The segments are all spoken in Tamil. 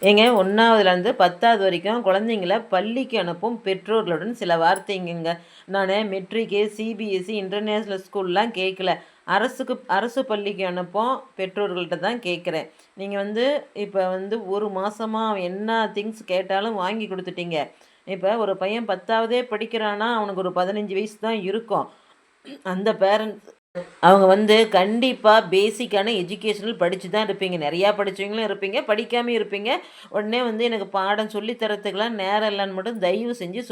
ஏங்க 1வதுலேருந்து 10வது வரைக்கும் குழந்தைங்கள பள்ளிக்கு அனுப்பும் பெற்றோர்களுடன் சில வார்த்தைங்கங்க. நான் மெட்ரிக்கு, சிபிஎஸ்சி, இன்டர்நேஷ்னல் ஸ்கூல்லாம் கேட்கல. அரசு பள்ளிக்கு அனுப்பும் பெற்றோர்கள்ட்ட தான் கேட்குறேன். நீங்கள் இப்போ 1 மாசமா அவன் என்ன திங்ஸ் கேட்டாலும் வாங்கி கொடுத்துட்டீங்க. இப்போ ஒரு பையன் 10வதே படிக்கிறான்னா அவனுக்கு ஒரு 15 வயசு தான் இருக்கும். அந்த பேரண்ட்ஸ் அவங்க கண்டிப்பாக பேசிக்கான எஜுகேஷனல் படித்து தான் இருப்பீங்க. நிறையா படித்தவங்களும் இருப்பீங்க, படிக்காமையும் இருப்பீங்க. உடனே எனக்கு பாடம் சொல்லி தரத்துக்கெல்லாம் நேரம் இல்லைன்னு மட்டும் தயவு செஞ்சு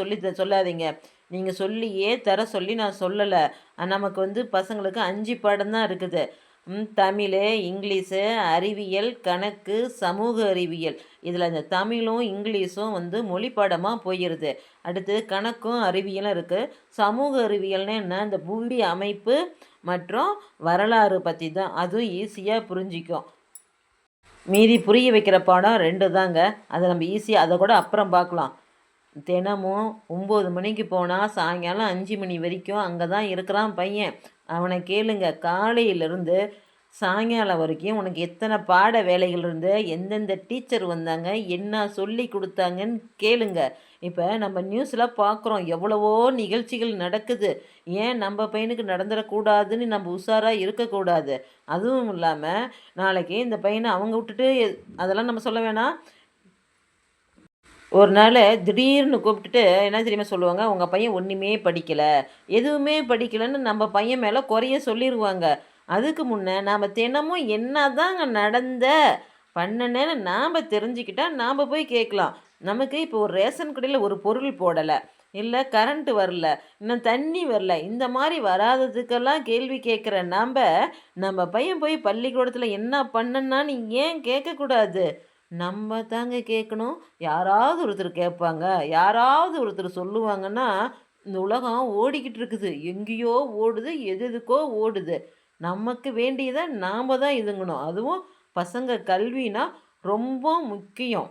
சொல்லாதீங்க. நீங்கள் சொல்லியே தர சொல்லி நான் சொல்லலை. நமக்கு பசங்களுக்கு 5 பாடம் தான் இருக்குது. தமிழ், இங்கிலீஷு, அறிவியல், கணக்கு, சமூக அறிவியல். இதில் இந்த தமிழும் இங்கிலீஷும் மொழி பாடமாக போயிடுது. அடுத்து கணக்கும் அறிவியலும் இருக்குது. சமூக அறிவியல்னு என்ன, இந்த புவி அமைப்பு மற்றும் வரலாறு பற்றி தான். அதுவும் ஈஸியாக புரிஞ்சிக்கும். மீதி புரிய வைக்கிற பாடம் 2 தாங்க. அதை நம்ம ஈஸியாக அதை கூட அப்புறம் பார்க்கலாம். தினமும் 9 மணிக்கு போனால் சாயங்காலம் 5 மணி வரைக்கும் அங்கே தான் இருக்கிறான் பையன். அவனை கேளுங்க, காலையிலேருந்து சாயங்காலம் வரைக்கும் உனக்கு எத்தனை பாட வேலைகள் இருந்து, எந்தெந்த டீச்சர் வந்தாங்க, என்ன சொல்லி கொடுத்தாங்கன்னு கேளுங்க. இப்போ நம்ம நியூஸில் பார்க்குறோம், எவ்வளவோ நிகழ்ச்சிகள் நடக்குது. ஏன் நம்ம பையனுக்கு நடந்துடக்கூடாதுன்னு நம்ம உஷாராக இருக்கக்கூடாது? அதுவும் இல்லாமல் நாளைக்கு இந்த பையனை அவங்க விட்டுட்டு அதெல்லாம் நம்ம சொல்ல வேணாம். ஒரு நாள் திடீர்னு கூப்பிட்டுட்டு என்ன தெரியுமா சொல்லுவாங்க, உங்கள் பையன் ஒன்றுமே படிக்கலை, எதுவுமே படிக்கலைன்னு நம்ம பையன் மேலே குறைய சொல்லிடுவாங்க. அதுக்கு முன்னே நாம் தினமும் என்ன தாங்க பண்ணனேன்னு நாம் தெரிஞ்சுக்கிட்டா நாம் போய் கேட்கலாம். நமக்கு இப்போ ஒரு ரேஷன் கடையில் ஒரு பொருள் போடலை, இல்லை கரண்ட்டு வரல, இன்னும் தண்ணி வரல, இந்த மாதிரி வராததுக்கெல்லாம் கேள்வி கேட்குற நம்ம பையன் போய் பள்ளிக்கூடத்தில் என்ன பண்ணனான்னு ஏன் கேட்கக்கூடாது? நம்ம தாங்க கேட்கணும். யாராவது ஒருத்தர் கேட்பாங்க, யாராவது ஒருத்தர் சொல்லுவாங்கன்னா, இந்த உலகம் ஓடிக்கிட்டு இருக்குது. எங்கேயோ ஓடுது, எது எதுக்கோ ஓடுது. நமக்கு வேண்டியதை நாம் தான் இதுங்கணும். அதுவும் பசங்க கல்வினா ரொம்ப முக்கியம்.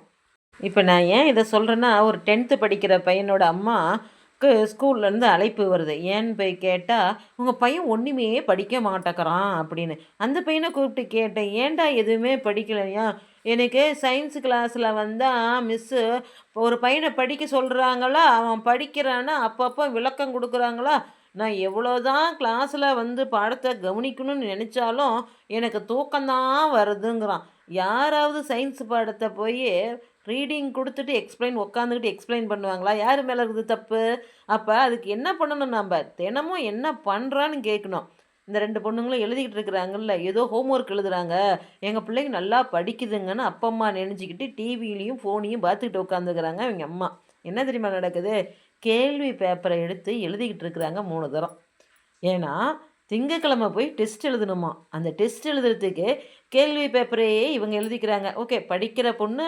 இப்போ நான் ஏன் இதை சொல்கிறேன்னா, ஒரு 10th படிக்கிற பையனோட அம்மாவுக்கு ஸ்கூல்லேருந்து அழைப்பு வருது. ஏன்னு போய் கேட்டால், உங்கள் பையன் ஒன்றுமே படிக்க மாட்டேங்கிறான் அப்படின்னு. அந்த பையனை கூப்பிட்டு கேட்டேன், ஏன்டா எதுவுமே படிக்கலையா? எனக்கு சயின்ஸ் கிளாஸில் மிஸ்ஸு ஒரு பையனை படிக்க சொல்கிறாங்களா, அவன் படிக்கிறான்னா அப்பப்போ விளக்கம் கொடுக்குறாங்களா, நான் எவ்வளோ தான் கிளாஸில் பாடத்தை கவனிக்கணும்னு நினச்சாலும் எனக்கு தூக்கம்தான் வருதுங்கிறான். யாராவது சயின்ஸ் பாடத்தை போய் ரீடிங் கொடுத்துட்டு உட்காந்துக்கிட்டு எக்ஸ்பிளைன் பண்ணுவாங்களா? யார் மேலே இருக்குது தப்பு? அப்போ அதுக்கு என்ன பண்ணணும்? நம்ம தினமும் என்ன பண்ணுறான்னு கேட்கணும். இந்த 2 பொண்ணுங்களும் எழுதிக்கிட்டு இருக்கிறாங்கல்ல, ஏதோ ஹோம்ஒர்க் எழுதுகிறாங்க, எங்கள் பிள்ளைங்க நல்லா படிக்குதுங்கன்னு அப்பா அம்மா நினச்சிக்கிட்டு டிவிலையும் ஃபோனையும் பார்த்துக்கிட்டு உட்காந்துக்கிறாங்க அவங்க அம்மா. என்ன தெரியுமா நடக்குது? கேள்வி பேப்பரை எடுத்து எழுதிக்கிட்டு இருக்கிறாங்க 3 தரம். ஏன்னா திங்கக்கிழமை போய் டெஸ்ட் எழுதணுமா. அந்த டெஸ்ட் எழுதுறதுக்கு கேள்வி பேப்பரையே இவங்க எழுதிக்கிறாங்க. ஓகே, படிக்கிற பொண்ணு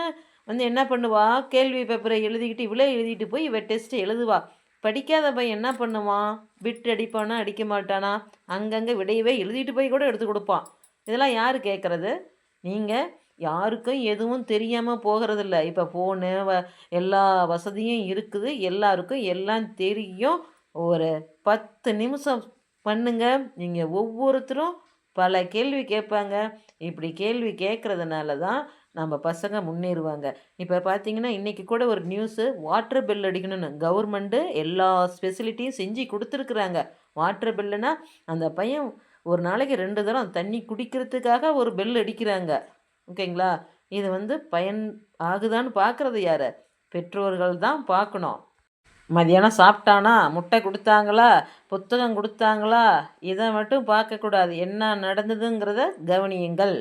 என்ன பண்ணுவா, கேள்வி பேப்பரை எழுதிக்கிட்டு இவ்வளோ எழுதிட்டு போய் இவ டெஸ்ட் எழுதுவா. படிக்காத பையன் என்ன பண்ணுவான்? பிட் அடிப்பானா, அடிக்க மாட்டானா? அங்கங்கே விடையவே எழுதிட்டு போய் கூட எடுத்து கொடுப்பான். இதெல்லாம் யார் கேட்குறது? நீங்கள் யாருக்கும் எதுவும் தெரியாமல் போகிறதில்ல. இப்போ ஃபோனு எல்லா வசதியும் இருக்குது, எல்லாருக்கும் எல்லாம் தெரியும். ஒரு 10 நிமிஷம் பண்ணுங்க, நீங்கள் ஒவ்வொருத்தரும் பல கேள்வி கேட்பாங்க. இப்படி கேள்வி கேட்குறதுனால தான் நம்ம பசங்க முன்னேறுவாங்க. இப்போ பார்த்தீங்கன்னா இன்றைக்கி கூட ஒரு நியூஸு, வாட்டர் பில் அடிக்கணும்னு கவர்மெண்ட்டு எல்லா ஃபெசிலிட்டியும் செஞ்சு கொடுத்துருக்குறாங்க. வாட்டர் பில்லுனா அந்த பையன் ஒரு நாளைக்கு 2 தரம் தண்ணி குடிக்கிறதுக்காக ஒரு பில் அடிக்கிறாங்க. ஓகேங்களா? இது பயன் ஆகுதான்னு பார்க்குறது யார்? பெற்றோர்கள் தான் பார்க்கணும். மதியானம் சாப்பிட்டானா, முட்டை கொடுத்தாங்களா, புத்தகம் கொடுத்தாங்களா, இதை மட்டும் பார்க்கக்கூடாது. என்ன நடந்ததுங்கிறத கவனியுங்கள்.